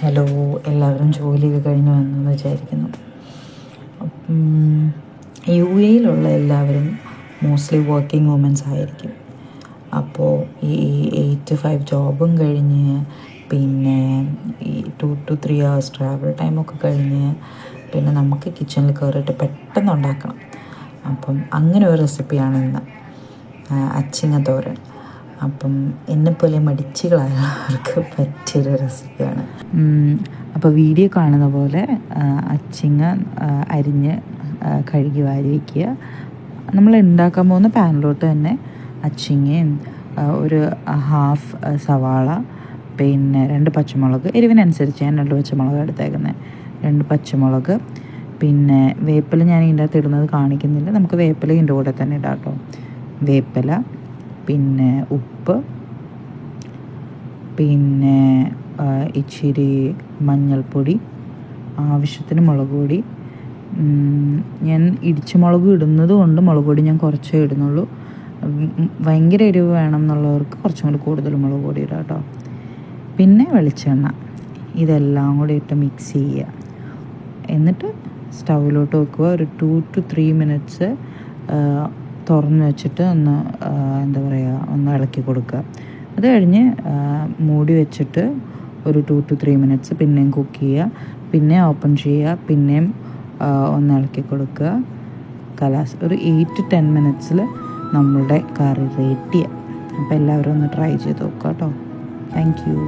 Hello, എല്ലാവരും ജോലിയൊക്കെ കഴിഞ്ഞ് വന്നെന്ന് വിചാരിക്കുന്നു. യു എയിലുള്ള എല്ലാവരും മോസ്റ്റ്ലി വർക്കിംഗ് വുമൻസ് ആയിരിക്കും. അപ്പോൾ ഈ 8 to 5 ജോബും കഴിഞ്ഞ് പിന്നെ ഈ 2 to 3 hours ട്രാവൽ ടൈമൊക്കെ കഴിഞ്ഞ് പിന്നെ നമുക്ക് കിച്ചണിൽ കയറിയിട്ട് പെട്ടെന്ന് ഉണ്ടാക്കണം. അപ്പം അങ്ങനെ ഒരു റെസിപ്പിയാണ് ഇന്ന്, അച്ചിങ്ങ തോരൻ. അപ്പം എന്നെപ്പോലെ മടിച്ചികളായവർക്ക് പറ്റിയൊരു റെസിപ്പിയാണ്. അപ്പോൾ വീഡിയോ കാണുന്ന പോലെ അച്ചിങ്ങ അരിഞ്ഞ് കഴുകി വാരി വയ്ക്കുക. നമ്മൾ ഉണ്ടാക്കാൻ പോകുന്ന പാനിലോട്ട് തന്നെ അച്ചിങ്ങയും ഒരു ഹാഫ് സവാള, പിന്നെ 2 പച്ചമുളക്, എരിവിനനുസരിച്ച് ഞാൻ 2 പച്ചമുളക് എടുത്തേക്കുന്നത്, 2 പച്ചമുളക്, പിന്നെ വേപ്പില ഞാൻ ഇതിൻ്റെ അകത്ത് ഇടുന്നത് കാണിക്കുന്നില്ല, നമുക്ക് വേപ്പില ഇതിൻ്റെ കൂടെ തന്നെ ഇടാം കേട്ടോ. വേപ്പില, പിന്നെ ഉപ്പ്, പിന്നെ ഇച്ചിരി മഞ്ഞൾപ്പൊടി, ആവശ്യത്തിന് മുളക് പൊടി. ഞാൻ ഇടിച്ച മുളക് ഇടുന്നത് കൊണ്ട് മുളക് പൊടി ഞാൻ കുറച്ചേ ഇടുന്നുള്ളൂ. ഭയങ്കര എരിവ് വേണം എന്നുള്ളവർക്ക് കുറച്ചും കൂടി കൂടുതൽ മുളക് പൊടി ഇടാം കേട്ടോ. പിന്നെ വെളിച്ചെണ്ണ, ഇതെല്ലാം കൂടി ഇട്ട് മിക്സ് ചെയ്യുക. എന്നിട്ട് സ്റ്റൗവിലോട്ട് വെക്കുക. ഒരു 2 to 3 minutes തുറന്ന് വെച്ചിട്ട് ഒന്ന് ഒന്ന് ഇളക്കി കൊടുക്കുക. അത് കഴിഞ്ഞ് മൂടി വെച്ചിട്ട് ഒരു 2 to 3 minutes പിന്നെയും കുക്ക് ചെയ്യുക. പിന്നെ ഓപ്പൺ ചെയ്യുക, പിന്നെയും ഒന്ന് ഇളക്കി കൊടുക്കുക. കലാസ് ഒരു 8 to 10 minutes നമ്മളുടെ കറി റെഡിയാണ്. അപ്പോൾ എല്ലാവരും ഒന്ന് ട്രൈ ചെയ്ത് നോക്കുക കേട്ടോ. Thank you.